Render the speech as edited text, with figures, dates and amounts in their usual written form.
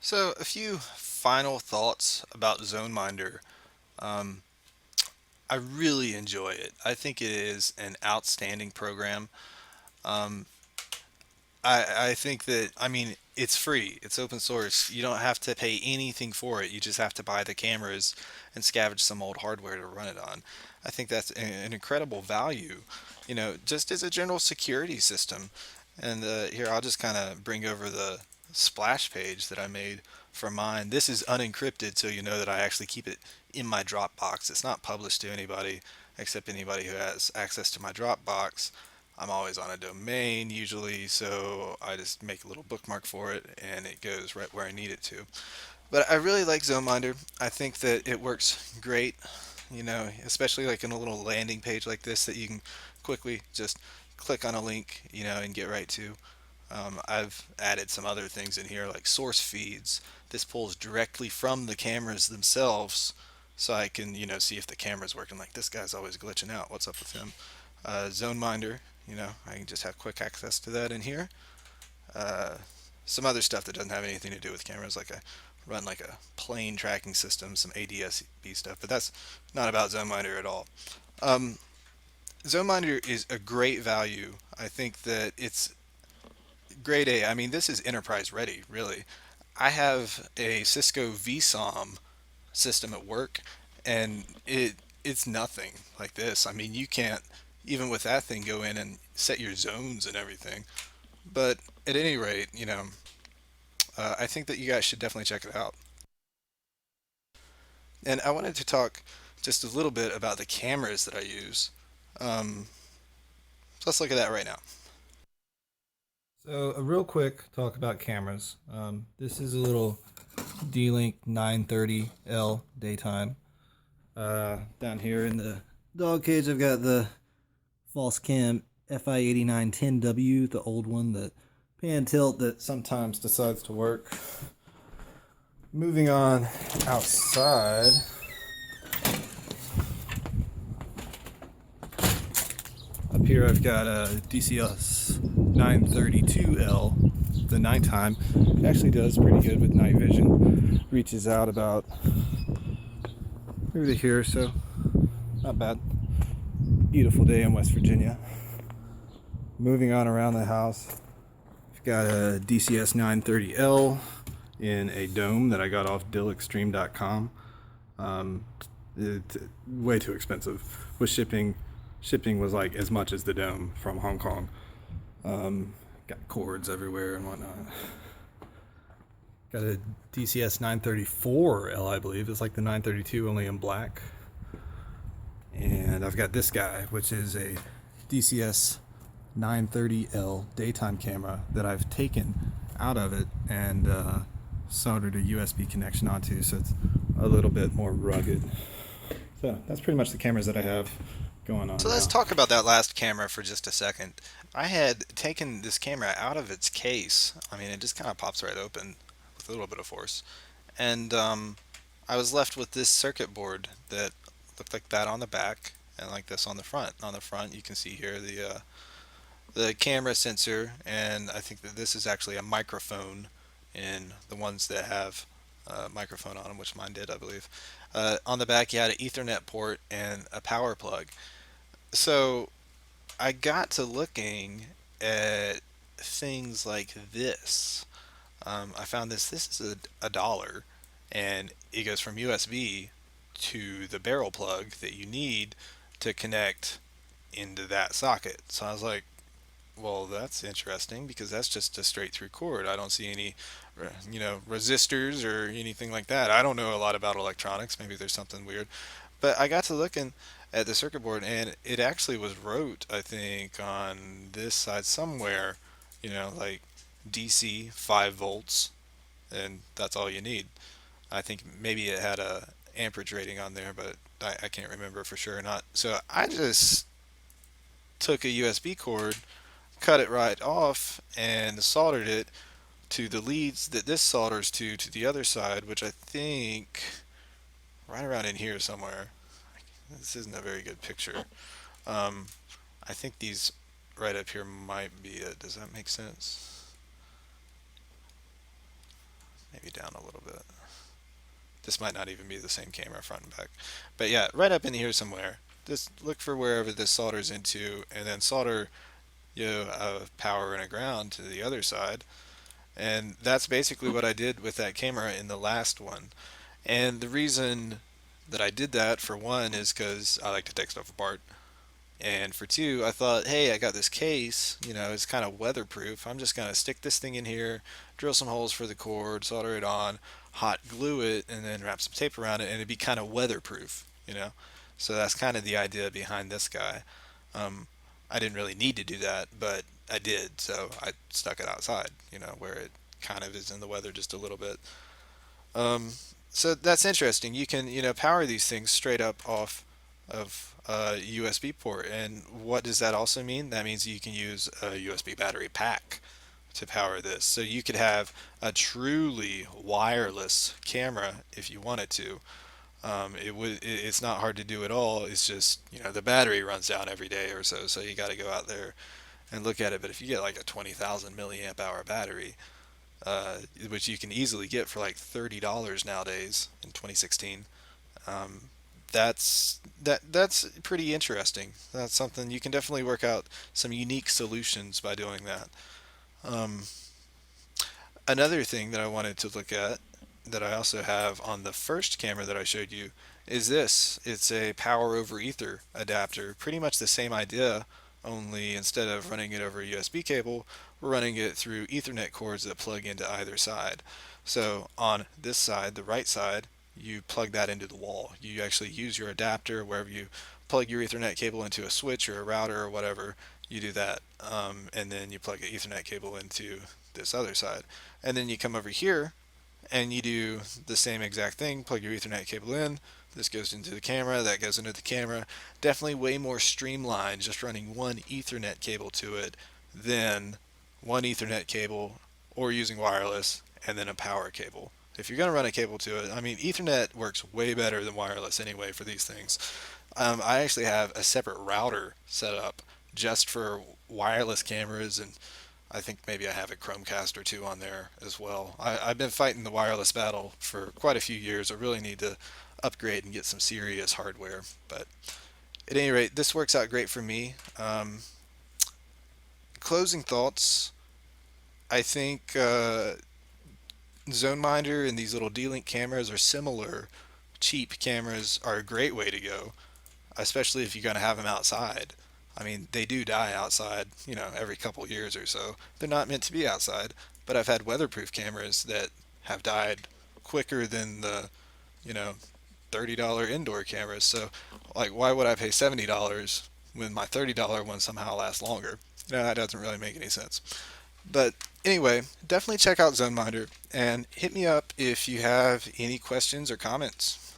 So, a few final thoughts about Zoneminder. Um, I really enjoy it. I think it is an outstanding program. Um, I think that, I mean, it's free, it's open source. You don't have to pay anything for it. You just have to buy the cameras and scavenge some old hardware to run it on. I think that's an incredible value, just as a general security system. And here, I'll just kind of bring over the splash page that I made for mine. This is unencrypted, so you know that I actually keep it in my Dropbox. It's not published to anybody except anybody who has access to my Dropbox. I'm always on a domain usually, so I just make a little bookmark for it and it goes right where I need it to. But I really like ZoneMinder. I think that it works great, especially like in a little landing page like this that you can quickly just click on a link, and get right to. I've added some other things in here like source feeds. This pulls directly from the cameras themselves so I can, see if the camera's working. Like this guy's always glitching out. What's up with him? ZoneMinder, I can just have quick access to that in here. Uh, some other stuff that doesn't have anything to do with cameras, like I run like a plane tracking system, some ADS-B stuff, but that's not about ZoneMinder at all. Um, ZoneMinder is a great value. I think that it's grade A. I mean, this is enterprise ready, really. I have a Cisco vSOM system at work, and it's nothing like this. I mean, you can't even with that thing go in and set your zones and everything. But at any rate, I think that you guys should definitely check it out. And I wanted to talk just a little bit about the cameras that I use. Um, so let's look at that right now. So, a real quick talk about cameras. This is a little D-Link 930L daytime. Down here in the dog cage, I've got the false cam FI8910W, the old one that pan tilt that sometimes decides to work. Moving on outside, up here I've got a DCS 932L, the nighttime. It actually does pretty good with night vision. Reaches out about through to here, so not bad. Beautiful day in West Virginia. Moving on around the house, I've got a DCS 930L in a dome that I got off dillextreme.com. It's way too expensive. With shipping was like as much as the dome from Hong Kong. Got cords everywhere and whatnot. Got a DCS 934L, I believe. It's like the 932, only in black. And I've got this guy, which is a DCS 930L daytime camera that I've taken out of it and soldered a USB connection onto, so it's a little bit more rugged. So that's pretty much the cameras that I have going on So let's now. talk about that last camera for just a second. I had taken this camera out of its case. I mean, it just kind of pops right open with a little bit of force. And I was left with this circuit board that looked like that on the back and like this on the front. On the front, you can see here the camera sensor, and I think that this is actually a microphone in the ones that have a microphone on them, which mine did, I believe. On the back, you had an Ethernet port and a power plug. So I got to looking at things like this. I found this. This is a dollar, and it goes from USB to the barrel plug that you need to connect into that socket. So I was like, well, that's interesting because that's just a straight through cord. I don't see any, resistors or anything like that. I don't know a lot about electronics. Maybe there's something weird. But I got to looking at the circuit board and it actually was wrote, I think, on this side somewhere, like DC 5 volts, and that's all you need. I think maybe it had a amperage rating on there, but I can't remember for sure or not. So I just took a USB cord, cut it right off, and soldered it to the leads that this solders to the other side, which I think right around in here somewhere. This isn't a very good picture. Um, I think these right up here might be it. Does that make sense? Maybe down This might not even be the same camera front and back. But yeah, right up in here somewhere. Just look for wherever this solders into, and then solder a power and a ground to the other side. And that's basically what I did with that camera in the last one. And the reason that I did that, for one, is because I like to take stuff apart. And for two, I thought, hey, I got this case, it's kind of weatherproof. I'm just going to stick this thing in here, drill some holes for the cord, solder it on, hot glue it, and then wrap some tape around it, and it'd be kind of weatherproof. So that's kind of the idea behind this guy. Um, I didn't really need to do that, but I did, so I stuck it outside, where it kind of is in the weather just a little bit. Um, so that's interesting. You can, power these things straight up off of a USB port. And what does that also mean? That means you can use a USB battery pack to power this. So you could have a truly wireless camera if you wanted to. It's not hard to do at all. It's just, the battery runs down every day or so. So you got to go out there and look at it. But if you get like a 20,000 milliamp hour battery, which you can easily get for like $30 nowadays in 2016. Um, that's pretty interesting. That's something you can definitely work out some unique solutions by doing that. Um, Another thing that I wanted to look at that I also have on the first camera that I showed you is this. It's a power over ether adapter. Pretty much the same idea, only instead of running it over a USB cable, we're running it through Ethernet cords that plug into either side. So on this side, the right side, you plug that into the wall. You actually use your adapter wherever you plug your Ethernet cable into a switch or a router or whatever. You do that, and then you plug an Ethernet cable into this other side, and then you come over here and you do the same exact thing. Plug your Ethernet cable in. This goes into the camera. That goes into the camera. Definitely way more streamlined, just running one Ethernet cable to it than one Ethernet cable or using wireless and then a power cable. If you're going to run a cable to it, I mean, Ethernet works way better than wireless anyway for these things. I actually have a separate router set up just for wireless cameras, and I think maybe I have a Chromecast or two on there as well. I've been fighting the wireless battle for quite a few years. I really need to upgrade and get some serious hardware. But at any rate, this works out great for me. Closing thoughts. I think Zoneminder and these little D-Link cameras are similar. Cheap cameras are a great way to go, especially if you're going to have them outside. I mean, they do die outside, every couple years or so. They're not meant to be outside, but I've had weatherproof cameras that have died quicker than the, you know, $30 indoor cameras. So, like, why would I pay $70 when my $30 one somehow lasts longer? That doesn't really make any sense. But anyway, definitely check out ZoneMinder and hit me up if you have any questions or comments.